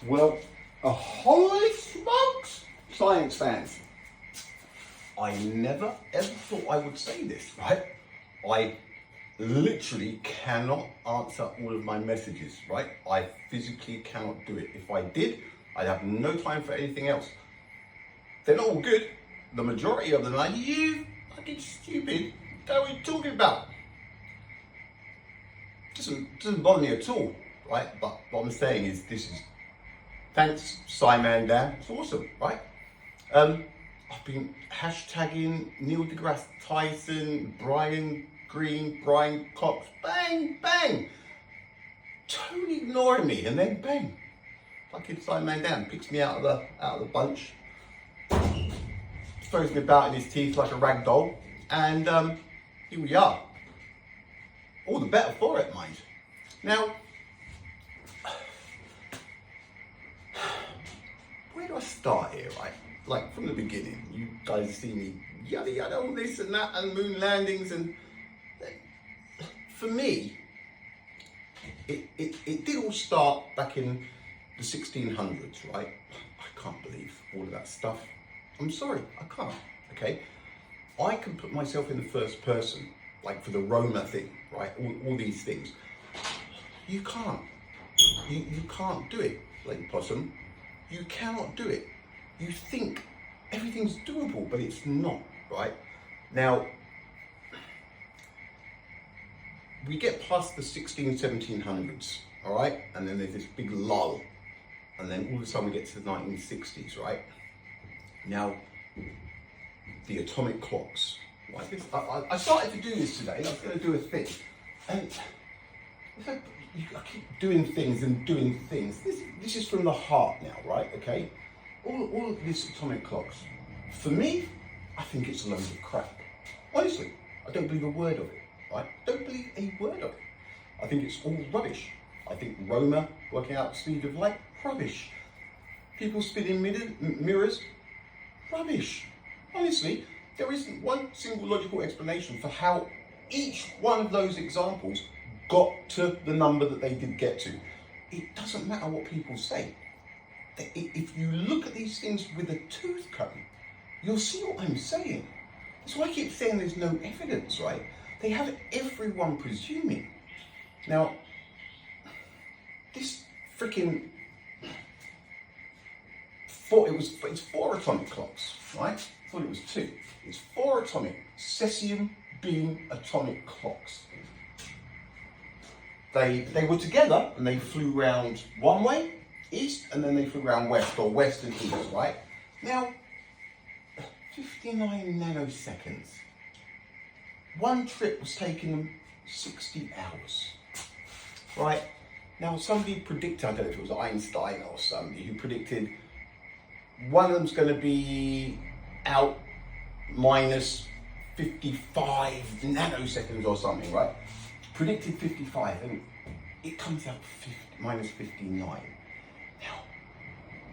Well, holy smokes, science fans. I never ever thought I would say this, right? I literally cannot answer all of my messages, right? I physically cannot do it. If I did, I'd have no time for anything else. They're not all good. The majority of them are, you fucking stupid. What are you talking about? Doesn't bother me at all, right? But what I'm saying is thanks, Simon Dan. It's awesome, right? I've been hashtagging Neil deGrasse Tyson, Brian Greene, Brian Cox, bang, bang. Totally ignoring me, and then bang. Fucking Simon Dan picks me out of the bunch, throws me about in his teeth like a rag doll, and here we are. All the better for it, mind. Now, where do I start here, right? Like from the beginning, you guys see me yada yada, all this and that, and moon landings, and for me, it did all start back in the 1600s, right? I can't believe all of that stuff. I'm sorry, I can't, okay? I can put myself in the first person, like for the Roma thing, right? All these things. You can't. You can't do it, Lady Possum. You cannot do it. You think everything's doable, but it's not, right? Now, we get past the 1700s, all right? And then there's this big lull. And then all of a sudden we get to the 1960s, right? Now, the atomic clocks, right? I started to do this today. I was going to do a thing. And I keep doing things and doing things. This is from the heart now, right? Okay? All of these atomic clocks, for me, I think it's a load of crap. Honestly, I don't believe a word of it, right? Don't believe a word of it. I think it's all rubbish. I think Roma working out the speed of light, rubbish. People spinning mirrors, rubbish. Honestly, there isn't one single logical explanation for how each one of those examples got to the number that they did get to. It doesn't matter what people say. If you look at these things with a tooth comb, you'll see what I'm saying. That's why I keep saying there's no evidence, right? They have everyone presuming. Now, this freaking it's 4 atomic clocks, right? I thought it was 2. It's 4 atomic cesium beam atomic clocks. They were together and they flew round one way, east, and then they flew round west, or west and east, right? Now, 59 nanoseconds. One trip was taking them 60 hours, right? Now, somebody predicted, I don't know if it was Einstein or somebody, who predicted one of them's going to be out minus 55 nanoseconds or something, right? Predicted 55, and it comes out minus 59. Now,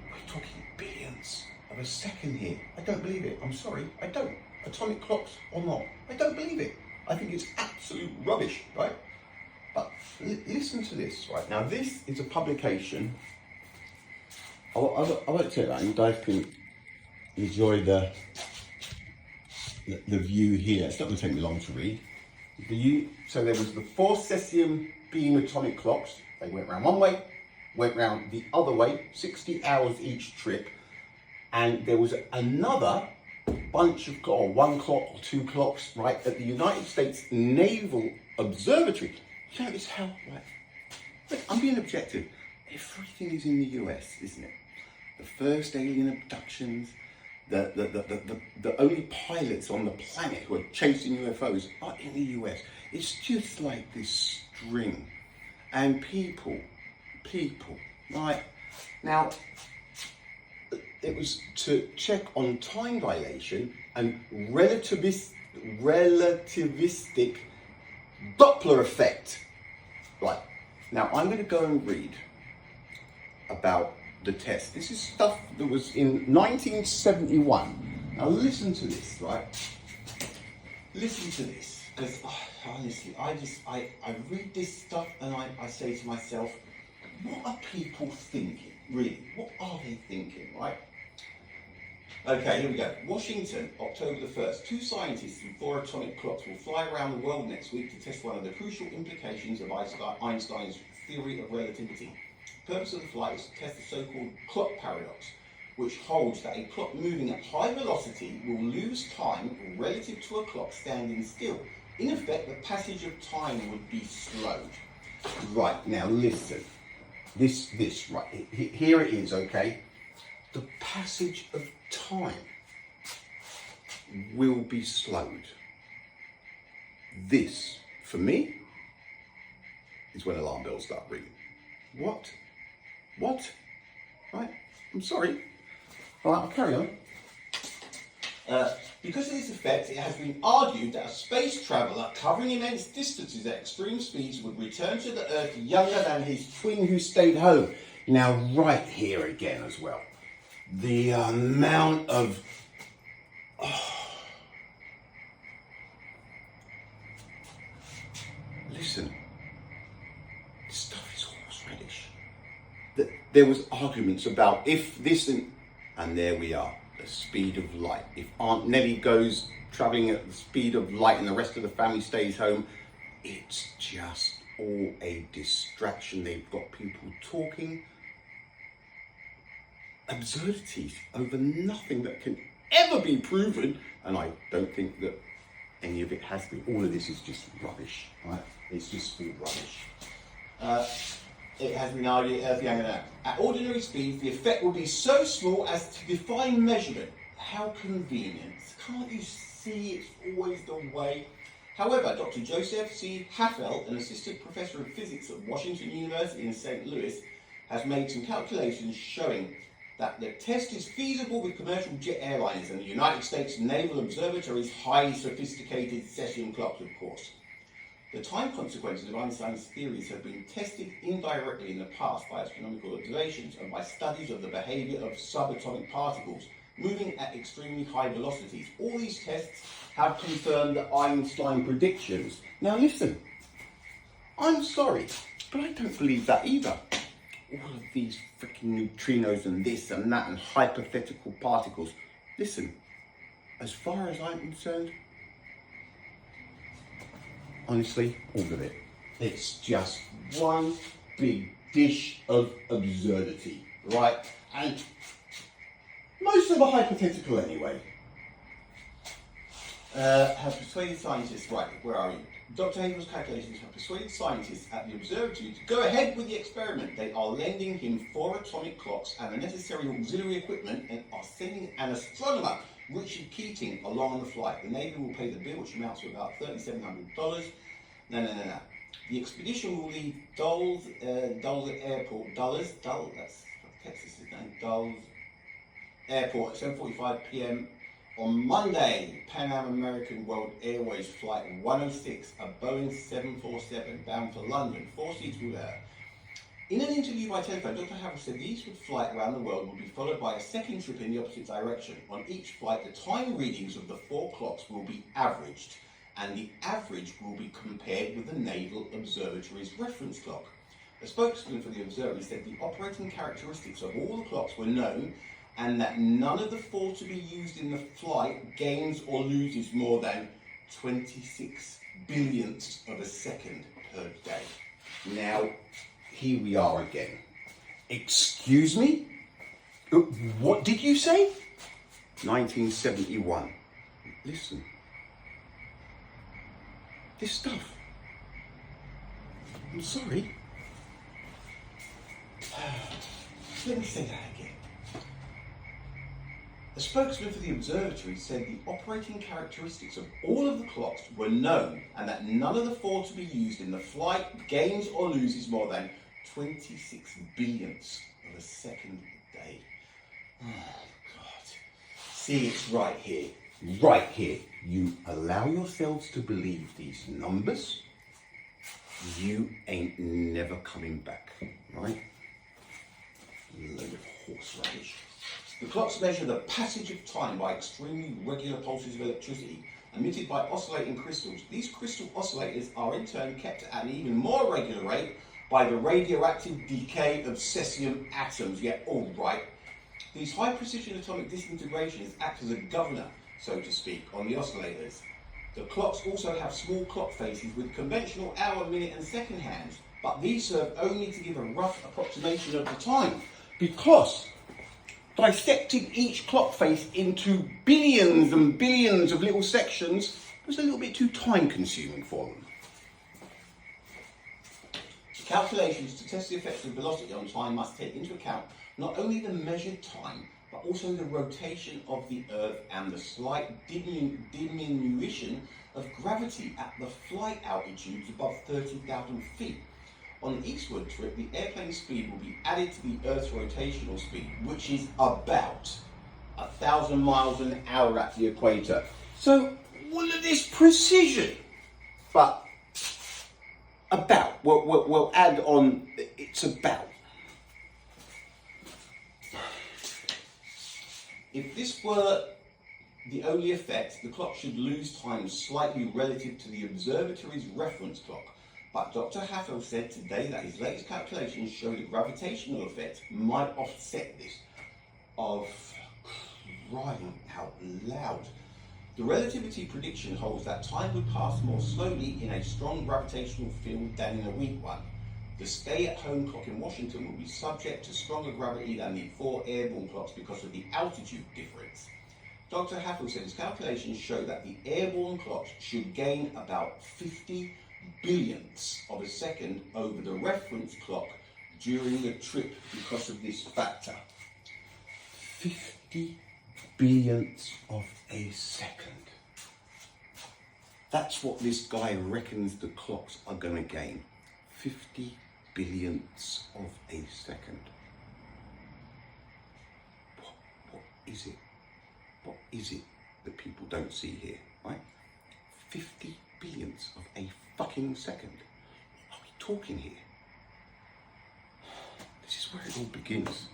we're talking billions of a second here. I don't believe it. I'm sorry, I don't. Atomic clocks or not, I don't believe it. I think it's absolute rubbish, right? But listen to this, right? Now, this is a publication. I won't say that, and you guys can enjoy the view here. It's not going to take me long to read. So there was the 4 cesium beam atomic clocks. They went round one way, went round the other way, 60 hours each trip. And there was another bunch of, or 1 clock or 2 clocks, right, at the United States Naval Observatory. You notice how, right, look, I'm being objective. Everything is in the US, isn't it? The first alien abductions, the only pilots on the planet who are chasing UFOs are in the US. It's just like this string. And people, right? Now, it was to check on time dilation and relativistic Doppler effect. Right, now I'm going to go and read about the test. This is stuff that was in 1971. Now listen to this, right? Listen to this, because honestly, I read this stuff and I say to myself, what are people thinking, Really, what are they thinking, right? Okay, here we go. Washington, October the 1st. 2 scientists and 4 atomic clocks will fly around the world next week to test one of the crucial implications of Einstein's theory of relativity. The purpose of the flight is to test the so-called clock paradox, which holds that a clock moving at high velocity will lose time relative to a clock standing still. In effect, the passage of time would be slowed. Right, now listen. This, right, here it is, okay? The passage of time will be slowed. This, for me, is when alarm bells start ringing. What? Right? I'm sorry. All right, I'll carry on. Because of this effect, it has been argued that a space traveller covering immense distances at extreme speeds would return to the Earth younger than his twin who stayed home. Now, right here again as well. The amount of... Listen, this stuff is horseradish. There was arguments about if this and there we are, the speed of light. If Aunt Nellie goes travelling at the speed of light and the rest of the family stays home, it's just all a distraction. They've got people talking absurdities over nothing that can ever be proven, and I don't think that any of it has been. All of this is just rubbish, right? It's just all rubbish. It has been argued at ordinary speeds, the effect will be so small as to defy measurement. How convenient. Can't you see it's always the way? However, Dr. Joseph C. Haffel, an assistant professor of physics at Washington University in St. Louis, has made some calculations showing that the test is feasible with commercial jet airlines and the United States Naval Observatory's highly sophisticated cesium clocks, of course. The time consequences of Einstein's theories have been tested indirectly in the past by astronomical observations and by studies of the behaviour of subatomic particles moving at extremely high velocities. All these tests have confirmed the Einstein predictions. Now listen, I'm sorry, but I don't believe that either. All of these freaking neutrinos and this and that and hypothetical particles. Listen, as far as I'm concerned, honestly, all of it. It's just one big dish of absurdity, right? And most of them are hypothetical anyway. Have persuaded scientists, right, where are you? Dr. Havel's calculations have persuaded scientists at the observatory to go ahead with the experiment. They are lending him 4 atomic clocks and the necessary auxiliary equipment and are sending an astronomer, Richard Keating, along on the flight. The Navy will pay the bill, which amounts to about $3,700. No. The expedition will leave Dulles Airport, Dulles, that's Texas' name, Dulles Airport at 7:45 p.m. on Monday. Pan American World Airways Flight 106, a Boeing 747 bound for London. 4 seats will there. In an interview by telephone, Dr. Havel said the eastward flight around the world will be followed by a second trip in the opposite direction. On each flight, the time readings of the 4 clocks will be averaged, and the average will be compared with the Naval Observatory's reference clock. A spokesman for the observatory said the operating characteristics of all the clocks were known and that none of the 4 to be used in the flight gains or loses more than 26 billionths of a second per day. Now, here we are again. Excuse me? What did you say? 1971. Listen. This stuff. I'm sorry. Let me say that again. The spokesman for the observatory said the operating characteristics of all of the clocks were known and that none of the 4 to be used in the flight gains or loses more than 26 billionths of a second a day. Oh, God. See, it's right here. Right here. You allow yourselves to believe these numbers, you ain't never coming back, right? Load of horseradish. The clocks measure the passage of time by extremely regular pulses of electricity emitted by oscillating crystals. These crystal oscillators are in turn kept at an even more regular rate by the radioactive decay of cesium atoms. Yeah, all right. These high precision atomic disintegrations act as a governor, so to speak, on the oscillators. The clocks also have small clock faces with conventional hour, minute and second hands, but these serve only to give a rough approximation of the time, because dissecting each clock face into billions and billions of little sections was a little bit too time consuming for them. Calculations to test the effects of velocity on time must take into account not only the measured time, but also the rotation of the Earth and the slight diminution of gravity at the flight altitudes above 30,000 feet. On the eastward trip, the airplane speed will be added to the Earth's rotational speed, which is about 1,000 miles an hour at the equator. So, all of this precision, but about, we'll add on, it's about. If this were the only effect, the clock should lose time slightly relative to the observatory's reference clock. But Dr. Haffel said today that his latest calculations show the gravitational effect might offset this. Of crying out loud. The relativity prediction holds that time would pass more slowly in a strong gravitational field than in a weak one. The stay-at-home clock in Washington will be subject to stronger gravity than the 4 airborne clocks because of the altitude difference. Dr. Haffel said his calculations show that the airborne clocks should gain about 50 billionths of a second over the reference clock during the trip because of this factor. 50 billionths of a second. That's what this guy reckons the clocks are going to gain. 50 billionths of a second. What is it? What is it that people don't see here, right? 50 billionths of a fucking second. What are we talking here? This is where it all begins.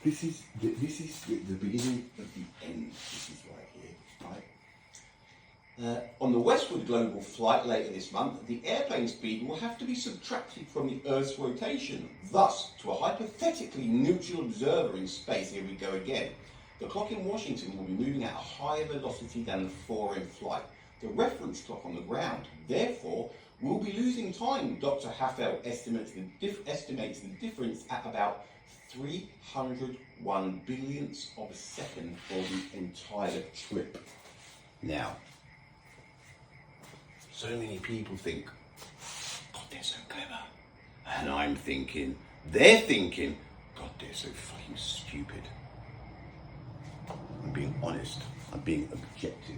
This is the beginning of the end. This is right here, right? On the westward global flight later this month, the airplane speed will have to be subtracted from the Earth's rotation. Thus, to a hypothetically neutral observer in space, here we go again, the clock in Washington will be moving at a higher velocity than the 4 in flight. The reference clock on the ground, therefore, will be losing time. Dr. Haffel estimates the difference at about 301 billionths of a second for the entire trip. Now, so many people think, God, they're so clever. And I'm thinking, they're thinking, God, they're so fucking stupid. I'm being honest. I'm being objective.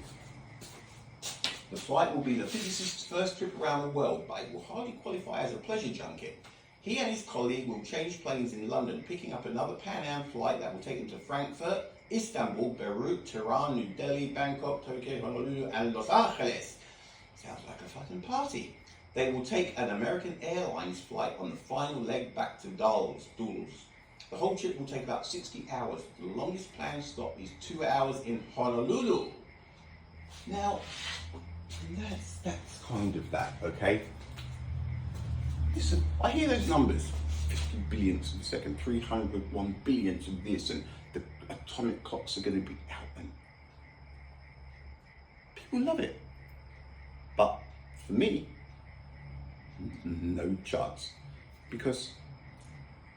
The flight will be the physicist's first trip around the world, but it will hardly qualify as a pleasure junket. He and his colleague will change planes in London, picking up another Pan Am flight that will take them to Frankfurt, Istanbul, Beirut, Tehran, New Delhi, Bangkok, Tokyo, Honolulu, and Los Angeles. Sounds like a fucking party. They will take an American Airlines flight on the final leg back to Dulles. The whole trip will take about 60 hours. The longest planned stop is 2 hours in Honolulu. Now, that's kind of that, okay? Listen, I hear those numbers. 50 billionths of a second, 301 billionths of this, and the atomic clocks are going to be out, and people love it. But for me, no chance. Because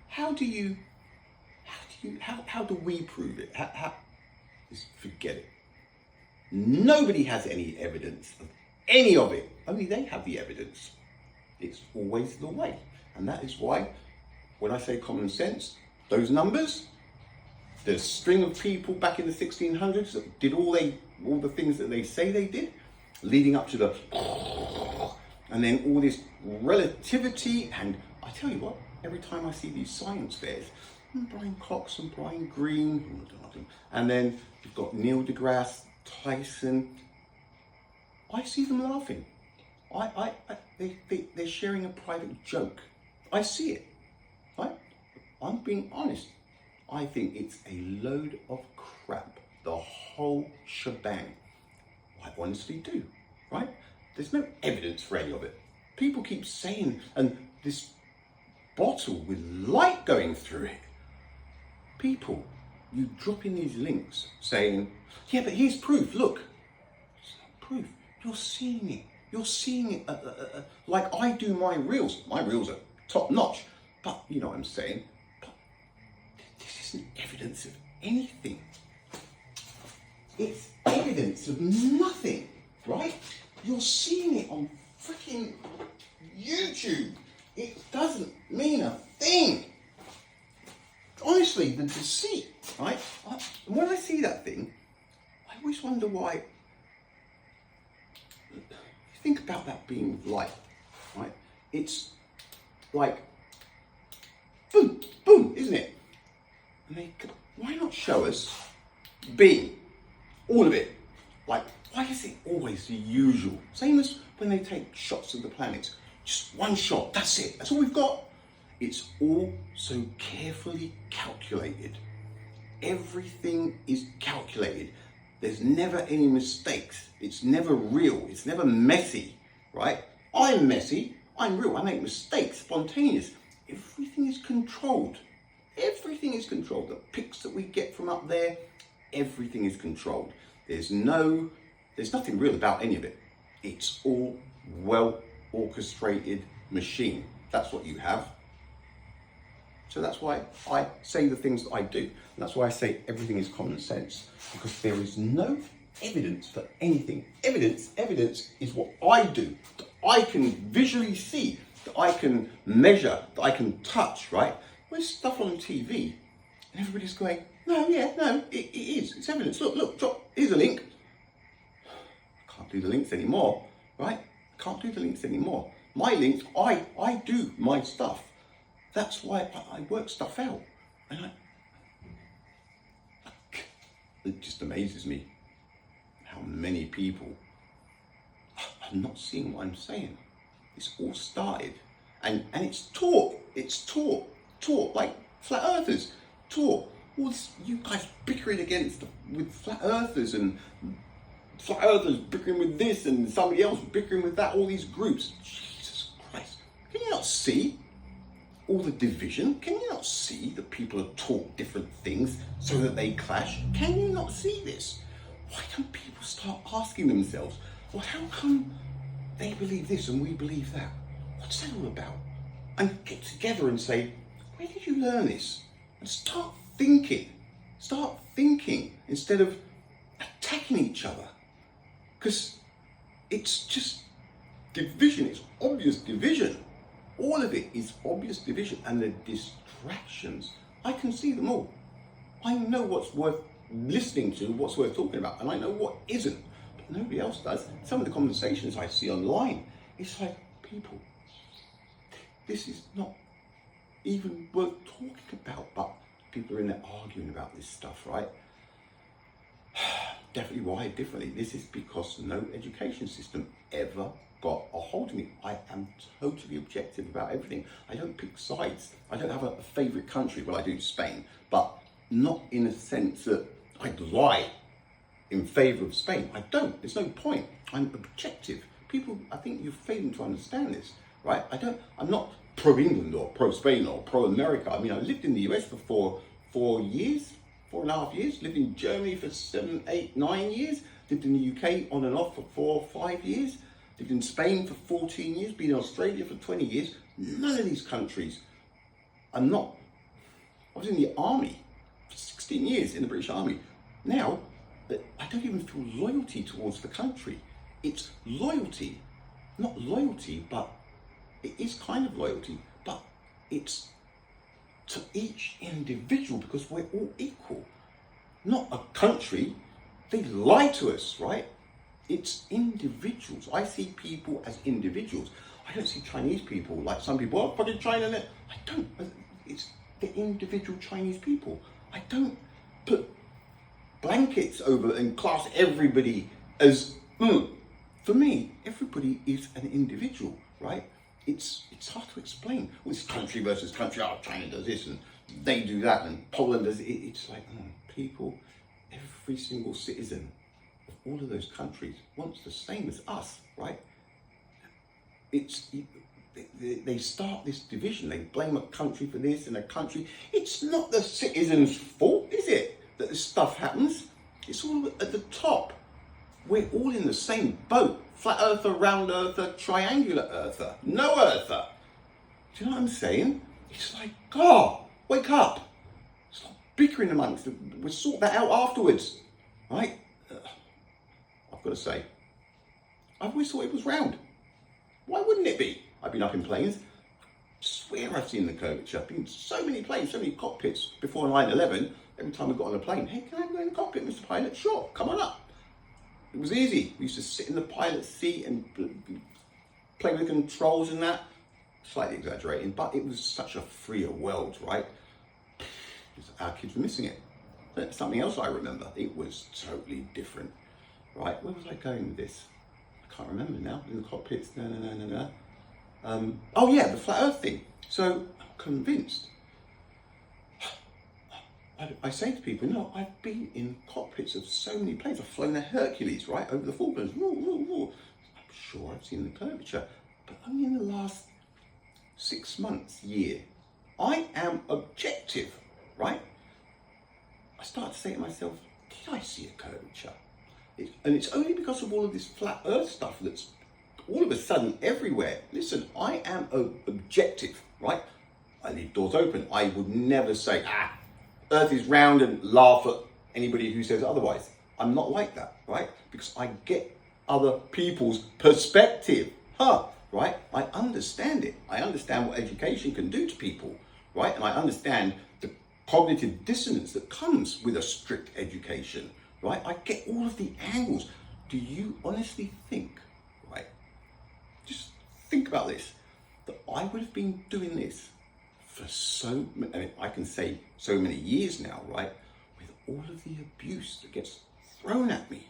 how do we prove it? Just forget it. Nobody has any evidence of any of it. Only they have the evidence. It's always the way. And that is why, when I say common sense, those numbers, the string of people back in the 1600s that did all the things that they say they did, leading up to the, and then all this relativity, and I tell you what, every time I see these science fairs, Brian Cox and Brian Greene, and then you've got Neil deGrasse Tyson, I see them laughing. They're sharing a private joke. I see it, right? I'm being honest. I think it's a load of crap, the whole shebang. I honestly do, right? There's no evidence for any of it. People keep saying, and this bottle with light going through it. People, you drop in these links saying, yeah, but here's proof, look. It's not proof, you're seeing it. You're seeing it like I do my reels. My reels are top notch, but you know what I'm saying? But this isn't evidence of anything. It's evidence of nothing, right? You're seeing it on freaking YouTube. It doesn't mean a thing. Honestly, the deceit, right? When I see that thing, I always wonder why. Think about that being light, right? It's like boom, boom, isn't it? And why not show us beam, all of it? Like, why is it always the usual? Same as when they take shots of the planets. Just one shot, that's it, that's all we've got. It's all so carefully calculated. Everything is calculated. There's never any mistakes. It's never real. It's never messy, right? I'm messy. I'm real. I make mistakes, spontaneous. Everything is controlled. Everything is controlled. The pics that we get from up there, everything is controlled. There's nothing real about any of it. It's all well orchestrated machine. That's what you have. So that's why I say the things that I do. And that's why I say everything is common sense, because there is no evidence for anything. Evidence is what I do, that I can visually see, that I can measure, that I can touch, right? There's stuff on TV and everybody's going, no, it is. It's evidence. Look, here's a link. I can't do the links anymore, right? I can't do the links anymore. My links, I do my stuff. That's why I work stuff out. And it just amazes me how many people are not seeing what I'm saying. It's all started and it's taught like flat earthers, taught. All this, you guys bickering with flat earthers and flat earthers bickering with this and somebody else bickering with that, all these groups. Jesus Christ, can you not see all the division? Can you not see that people are taught different things so that they clash? Can you not see this? Why don't people start asking themselves, well, how come they believe this and we believe that? What's that all about? And get together and say, where did you learn this? And start thinking instead of attacking each other. Because it's just division, it's obvious division. All of it is obvious division, and the distractions, I can see them all. I know what's worth listening to, what's worth talking about, and I know what isn't, but nobody else does. Some of the conversations I see online, it's like, people, this is not even worth talking about, but people are in there arguing about this stuff, right? Definitely wired differently. This is because no education system ever got a hold of me. I am totally objective about everything. I don't pick sides. I don't have a favourite country. Well, I do Spain, but not in a sense that I'd lie in favour of Spain. I don't. There's no point. I'm objective. People, I think you're failing to understand this, right? I'm not pro-England or pro-Spain or pro-America. I mean, I lived in the US for 4.5 years, lived in Germany for 7, 8, 9 years, lived in the UK on and off for 4 or 5 years, lived in Spain for 14 years, been in Australia for 20 years. None of these countries, I was in the army for 16 years in the British Army. Now, I don't even feel loyalty towards the country. It's loyalty, not loyalty, but it is kind of loyalty, but it's to each individual, because we're all equal, not a country. They lie to us, right? It's individuals. I see people as individuals. I don't see Chinese people like some people, oh, fucking China. I don't. It's the individual Chinese people. I don't put blankets over and class everybody as, For me, everybody is an individual, right? It's hard to explain. Well, it's country versus country. Oh, China does this and they do that and Poland does it. It's like, people, every single citizen of all of those countries wants the same as us, right? It's they start this division. They blame a country for this and a country. It's not the citizens' fault, is it, that this stuff happens? It's all at the top. We're all in the same boat. Flat earther, round earther, triangular earther, no earther. Do you know what I'm saying? It's like, God, wake up. Stop bickering amongst them. We'll sort that out afterwards, right? I've got to say, I've always thought it was round. Why wouldn't it be? I've been up in planes. I swear I've seen the curvature. I've been in so many planes, so many cockpits before 9/11. Every time we got on a plane, hey, can I go in the cockpit, Mr. Pilot? Sure, come on up. It was easy. We used to sit in the pilot's seat and play with the controls and that. Slightly exaggerating, but it was such a freer world, right? Our kids were missing it. That's something else I remember. It was totally different, right? Where was I going with this? I can't remember now. In the cockpits, no. Oh yeah, the flat earth thing. So I'm convinced. I say to people, no, I've been in cockpits of so many planes. I've flown a Hercules, right, over the Falklands. I'm sure I've seen the curvature, but only in the last 6 months, year. I am objective, right? I start to say to myself, did I see a curvature? And it's only because of all of this flat earth stuff that's all of a sudden everywhere. Listen, I am objective, right? I leave doors open. I would never say, earth is round and laugh at anybody who says otherwise. I'm not like that, right? Because I get other people's perspective, right? I understand it. I understand what education can do to people, right? And I understand the cognitive dissonance that comes with a strict education, right? I get all of the angles. Do you honestly think, right? Just think about this, that I would have been doing this for I can say so many years now, right? With all of the abuse that gets thrown at me.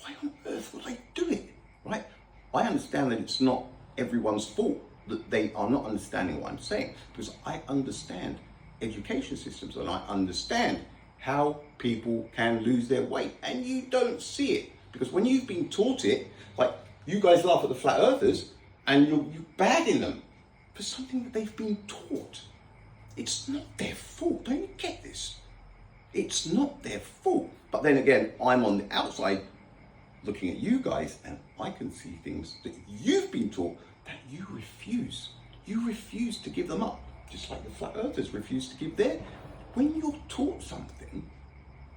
Why on earth would I do it, right? I understand that it's not everyone's fault that they are not understanding what I'm saying, because I understand education systems and I understand how people can lose their way, and you don't see it because when you've been taught it, like you guys laugh at the flat earthers and you're bagging them for something that they've been taught. It's not their fault. Don't you get this? It's not their fault. But then again, I'm on the outside looking at you guys and I can see things that you've been taught that you refuse. You refuse to give them up, just like the flat earthers refuse to give their. When you're taught something,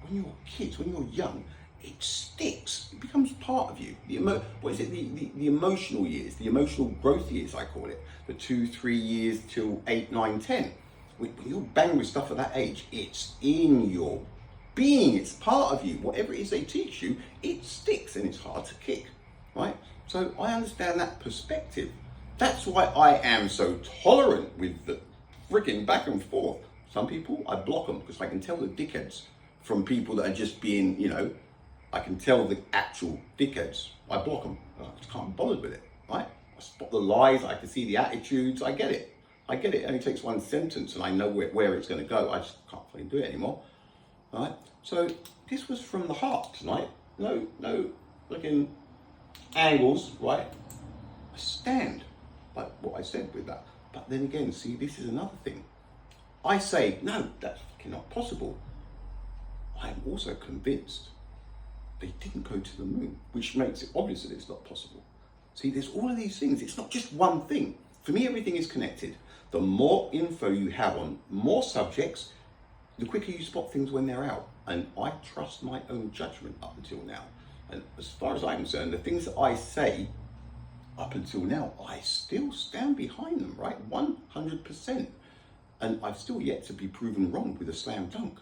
when you're kids, when you're young, it sticks. It becomes part of you. The emotional years, the emotional growth years, I call it. The 2-3 years till 8, 9, 10. When you're banging with stuff at that age, it's in your being. It's part of you. Whatever it is they teach you, it sticks and it's hard to kick, right? So I understand that perspective. That's why I am so tolerant with the freaking back and forth. Some people, I block them because I can tell the dickheads from people that are just being, I can tell the actual dickheads. I block them. I just can't be bothered with it, right? I spot the lies. I can see the attitudes. I get it. It only takes one sentence and I know where it's going to go. I just can't fucking do it anymore, right? So this was from the heart tonight. No looking angles, right? I stand by what I said with that. But then again, see, this is another thing. I say, no, that's fucking not possible. I'm also convinced they didn't go to the moon, which makes it obvious that it's not possible. See, there's all of these things. It's not just one thing. For me, everything is connected. The more info you have on more subjects, the quicker you spot things when they're out. And I trust my own judgment up until now. And as far as I'm concerned, the things that I say up until now, I still stand behind them, right? 100%. And I've still yet to be proven wrong with a slam dunk.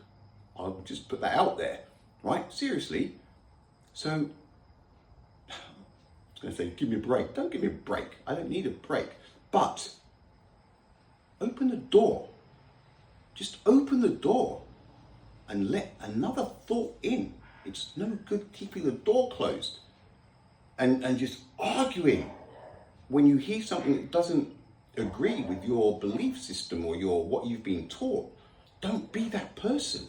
I'll just put that out there, right? Seriously. So, I was going to say, give me a break. Don't give me a break. I don't need a break. But, open the door. Just open the door and let another thought in. It's no good keeping the door closed and just arguing when you hear something that doesn't agree with your belief system or what you've been taught. Don't be that person.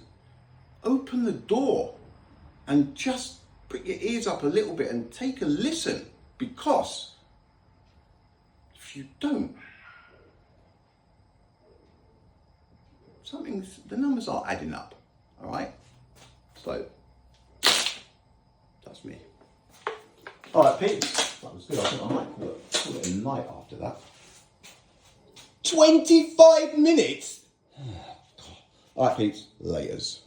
Open the door and just put your ears up a little bit and take a listen, because if you don't, the numbers are adding up, all right? So, that's me. All right, peeps, that was good. I think I might call it a night after that. 25 minutes? All right, peeps, laters.